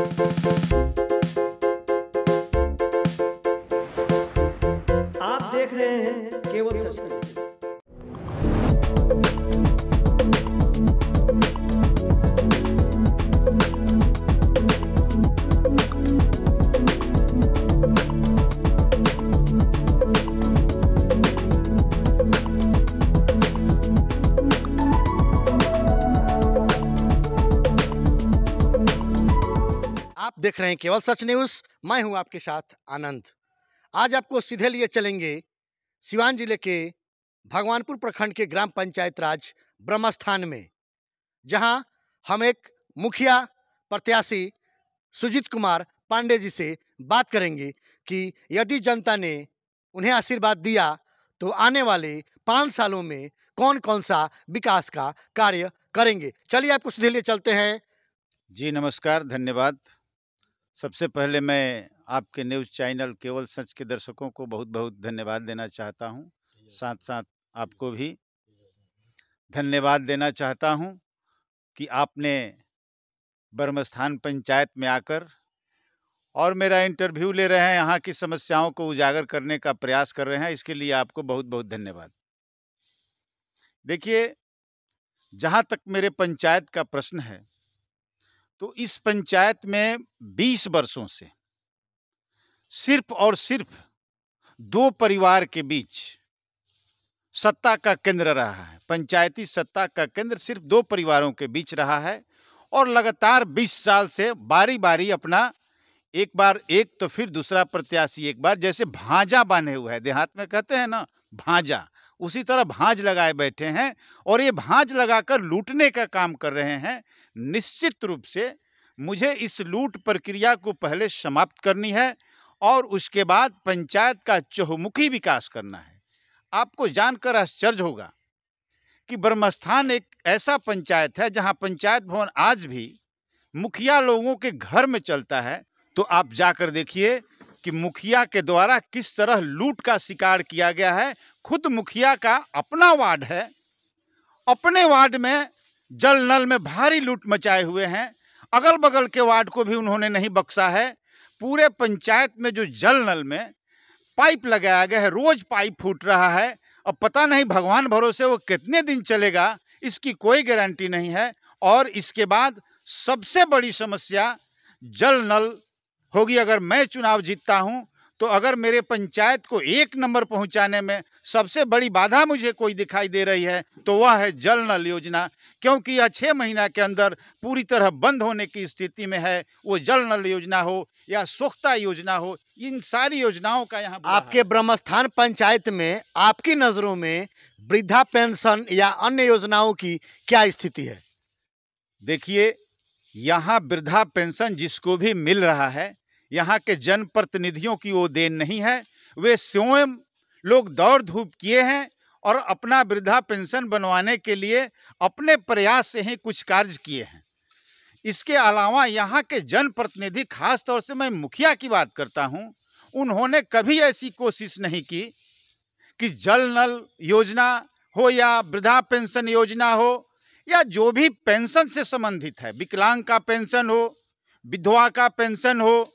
आप देख रहे हैं केवल सच न्यूज। आप देख रहे हैं केवल सच न्यूज। मैं हूं आपके साथ आनंद। आज आपको सीधे लिए चलेंगे सिवान जिले के भगवानपुर प्रखंड के ग्राम पंचायत राज ब्रह्मस्थान में, जहां हम एक मुखिया प्रत्याशी सुजीत कुमार पांडे जी से बात करेंगे कि यदि जनता ने उन्हें आशीर्वाद दिया तो आने वाले 5 सालों में कौन कौन सा विकास का कार्य करेंगे। चलिए आपको सीधे लिए चलते हैं। जी नमस्कार, धन्यवाद। सबसे पहले मैं आपके न्यूज़ चैनल केवल सच के दर्शकों को बहुत बहुत धन्यवाद देना चाहता हूं। साथ साथ आपको भी धन्यवाद देना चाहता हूं कि आपने ब्रह्मस्थान पंचायत में आकर और मेरा इंटरव्यू ले रहे हैं, यहाँ की समस्याओं को उजागर करने का प्रयास कर रहे हैं। इसके लिए आपको बहुत बहुत धन्यवाद। देखिए, जहाँ तक मेरे पंचायत का प्रश्न है, तो इस पंचायत में 20 वर्षों से सिर्फ और सिर्फ 2 परिवार के बीच सत्ता का केंद्र रहा है। पंचायती सत्ता का केंद्र सिर्फ 2 परिवारों के बीच रहा है और लगातार 20 साल से बारी बारी अपना एक बार एक तो फिर दूसरा प्रत्याशी एक बार, जैसे भांजा बांधे हुए है, देहात में कहते हैं ना भांजा, उसी तरह भांज लगाए बैठे हैं और ये भांज लगाकर लूटने का काम कर रहे हैं। निश्चित रूप से मुझे इस लूट प्रक्रिया को पहले समाप्त करनी है और उसके बाद पंचायत का चहुमुखी विकास करना है। आपको जानकर आश्चर्य होगा कि ब्रह्मस्थान एक ऐसा पंचायत है जहां पंचायत भवन आज भी मुखिया लोगों के घर में चलता है। तो आप जाकर देखिए कि मुखिया के द्वारा किस तरह लूट का शिकार किया गया है। खुद मुखिया का अपना वार्ड है, अपने वार्ड में जल नल में भारी लूट मचाए हुए हैं। अगल बगल के वार्ड को भी उन्होंने नहीं बख्शा है। पूरे पंचायत में जो जल नल में पाइप लगाया गया है, रोज पाइप फूट रहा है। अब पता नहीं भगवान भरोसे वो कितने दिन चलेगा, इसकी कोई गारंटी नहीं है। और इसके बाद सबसे बड़ी समस्या जल नल होगी। अगर मैं चुनाव जीतता हूं तो अगर मेरे पंचायत को 1 नंबर पहुंचाने में सबसे बड़ी बाधा मुझे कोई दिखाई दे रही है तो वह है जल नल योजना, क्योंकि यह 6 महीना के अंदर पूरी तरह बंद होने की स्थिति में है। वो जल नल योजना हो या स्वच्छता योजना हो, इन सारी योजनाओं का यहाँ आपके ब्रह्मस्थान पंचायत में आपकी नजरों में वृद्धा पेंशन या अन्य योजनाओं की क्या स्थिति है? देखिए, यहाँ वृद्धा पेंशन जिसको भी मिल रहा है, यहाँ के जनप्रतिनिधियों की वो देन नहीं है। वे स्वयं लोग दौड़ धूप किए हैं और अपना वृद्धा पेंशन बनवाने के लिए अपने प्रयास से ही कुछ कार्य किए हैं। इसके अलावा यहाँ के जनप्रतिनिधि, खास तौर से मैं मुखिया की बात करता हूँ, उन्होंने कभी ऐसी कोशिश नहीं की कि जल नल योजना हो या वृद्धा पेंशन योजना हो या जो भी पेंशन से संबंधित है, विकलांग का पेंशन हो, विधवा का पेंशन हो,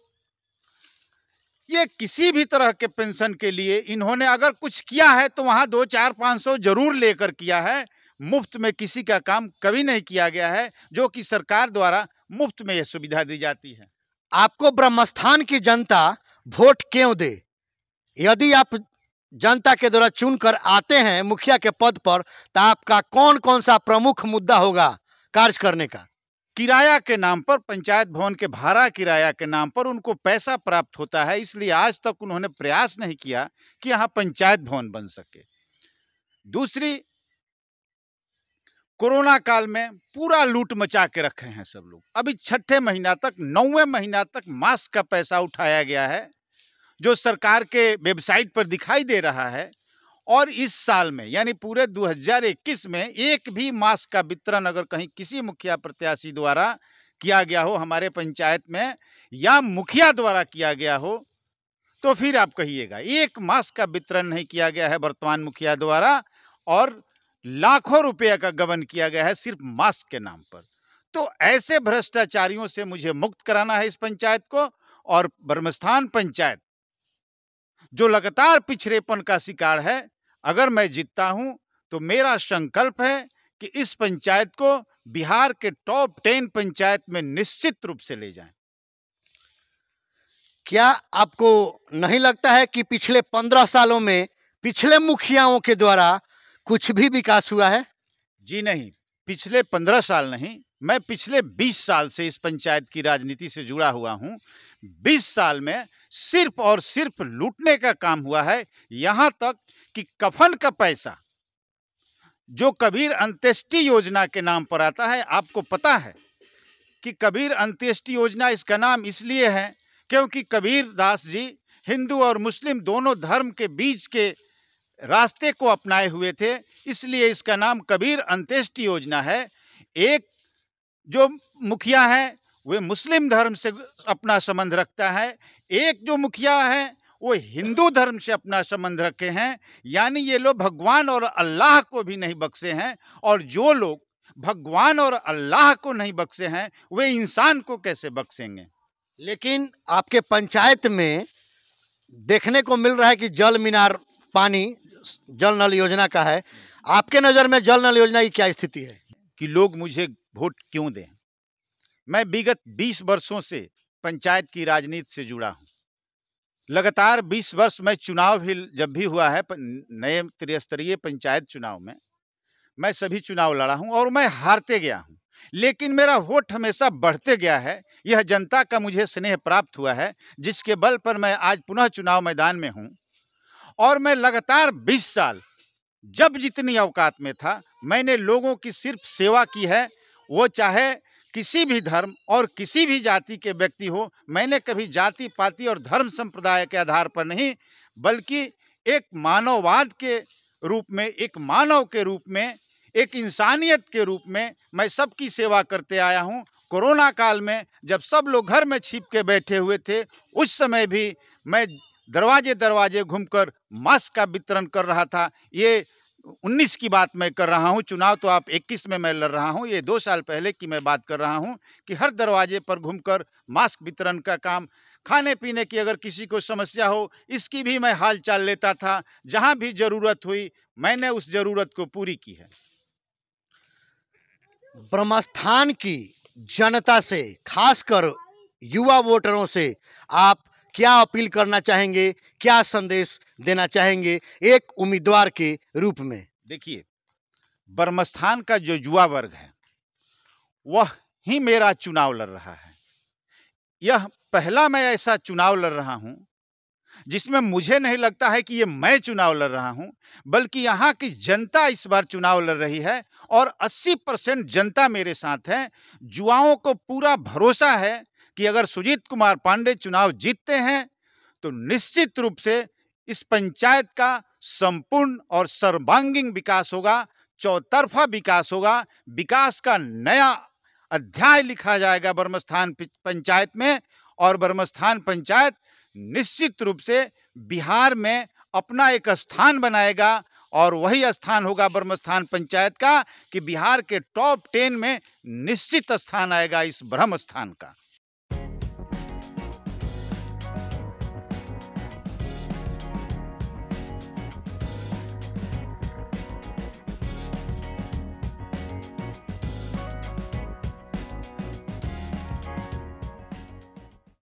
ये किसी भी तरह के पेंशन के लिए इन्होंने अगर कुछ किया है तो वहां 2, 4, 500 जरूर लेकर किया है। मुफ्त में किसी का काम कभी नहीं किया गया है, जो कि सरकार द्वारा मुफ्त में यह सुविधा दी जाती है। आपको ब्रह्मस्थान की जनता वोट क्यों दे? यदि आप जनता के द्वारा चुनकर आते हैं मुखिया के पद पर, तो आपका कौन कौन सा प्रमुख मुद्दा होगा कार्य करने का? किराया के नाम पर, पंचायत भवन के भाड़ा किराया के नाम पर उनको पैसा प्राप्त होता है, इसलिए आज तक उन्होंने प्रयास नहीं किया कि यहाँ पंचायत भवन बन सके। दूसरी, कोरोना काल में पूरा लूट मचा के रखे हैं सब लोग। अभी 6ठे महीना तक, 9वें महीना तक मास्क का पैसा उठाया गया है, जो सरकार के वेबसाइट पर दिखाई दे रहा है। और इस साल में यानी पूरे 2021 में एक भी मास्क का वितरण अगर कहीं किसी मुखिया प्रत्याशी द्वारा किया गया हो हमारे पंचायत में, या मुखिया द्वारा किया गया हो, तो फिर आप कहिएगा। एक मास्क का वितरण नहीं किया गया है वर्तमान मुखिया द्वारा और लाखों रुपए का गबन किया गया है सिर्फ मास्क के नाम पर। तो ऐसे भ्रष्टाचारियों से मुझे मुक्त कराना है इस पंचायत को। और ब्रह्मस्थान पंचायत जो लगातार पिछड़ेपन का शिकार है, अगर मैं जीतता हूं तो मेरा संकल्प है कि इस पंचायत को बिहार के टॉप 10 पंचायत में निश्चित रूप से ले जाएं। क्या आपको नहीं लगता है कि पिछले 15 सालों में पिछले मुखियाओं के द्वारा कुछ भी विकास हुआ है? जी नहीं, पिछले 15 साल नहीं, मैं पिछले 20 साल से इस पंचायत की राजनीति से जुड़ा हुआ हूं। 20 साल में सिर्फ और सिर्फ लूटने का काम हुआ है। यहां तक कि कफन का पैसा जो कबीर अंत्येष्टि योजना के नाम पर आता है, आपको पता है कि कबीर अंत्येष्टि योजना इसका नाम इसलिए है क्योंकि कबीर दास जी हिंदू और मुस्लिम दोनों धर्म के बीच के रास्ते को अपनाए हुए थे, इसलिए इसका नाम कबीर अंत्येष्टि योजना है। एक जो मुखिया है वे मुस्लिम धर्म से अपना संबंध रखता है, एक जो मुखिया है वो हिंदू धर्म से अपना संबंध रखे हैं। यानी ये लोग भगवान और अल्लाह को भी नहीं बख्शे हैं, और जो लोग भगवान और अल्लाह को नहीं बख्शे हैं वे इंसान को कैसे बख्शेंगे। लेकिन आपके पंचायत में देखने को मिल रहा है कि जल मीनार पानी जल नल योजना का है। आपके नज़र में जल नल योजना की क्या स्थिति है? कि लोग मुझे वोट क्यों दें। मैं विगत 20 वर्षों से पंचायत की राजनीति से जुड़ा हूं। लगातार 20 वर्ष मैं चुनाव भी जब भी हुआ है नए त्रिस्तरीय पंचायत चुनाव में मैं सभी चुनाव लड़ा हूं और मैं हारते गया हूं, लेकिन मेरा वोट हमेशा बढ़ते गया है। यह जनता का मुझे स्नेह प्राप्त हुआ है, जिसके बल पर मैं आज पुनः चुनाव मैदान में हूं। और मैं लगातार 20 साल जब जितनी औकात में था मैंने लोगों की सिर्फ सेवा की है, वो चाहे किसी भी धर्म और किसी भी जाति के व्यक्ति हो। मैंने कभी जाति पाति और धर्म संप्रदाय के आधार पर नहीं, बल्कि एक मानववाद के रूप में, एक मानव के रूप में, एक इंसानियत के रूप में मैं सबकी सेवा करते आया हूं। कोरोना काल में जब सब लोग घर में छिप के बैठे हुए थे, उस समय भी मैं दरवाजे दरवाजे घूमकर मास्क का वितरण कर रहा था। ये 19 की बात मैं कर रहा हूं, चुनाव तो आप 21 में मैं लड़ रहा हूं। ये 2 साल पहले की मैं बात कर रहा हूं कि हर दरवाजे पर घूमकर मास्क वितरण का काम, खाने पीने की अगर किसी को समस्या हो इसकी भी मैं हाल चाल लेता था। जहां भी जरूरत हुई मैंने उस जरूरत को पूरी की है। ब्रह्मस्थान की जनता से, खासकर युवा वोटरों से आप क्या अपील करना चाहेंगे, क्या संदेश देना चाहेंगे एक उम्मीदवार के रूप में? देखिए, ब्रह्मस्थान का जो युवा वर्ग है वह ही मेरा चुनाव लड़ रहा है। यह पहला मैं ऐसा चुनाव लड़ रहा हूं जिसमें मुझे नहीं लगता है कि ये मैं चुनाव लड़ रहा हूं, बल्कि यहाँ की जनता इस बार चुनाव लड़ रही है और 80% जनता मेरे साथ है। युवाओं को पूरा भरोसा है कि अगर सुजीत कुमार पांडे चुनाव जीतते हैं तो निश्चित रूप से इस पंचायत का संपूर्ण और सर्वांगीण विकास होगा, चौतरफा विकास होगा। विकास का नया अध्याय लिखा जाएगा ब्रह्मस्थान पंचायत में, और ब्रह्मस्थान पंचायत निश्चित रूप से बिहार में अपना एक स्थान बनाएगा, और वही स्थान होगा ब्रह्मस्थान पंचायत का कि बिहार के टॉप 10 में निश्चित स्थान आएगा इस ब्रह्मस्थान का।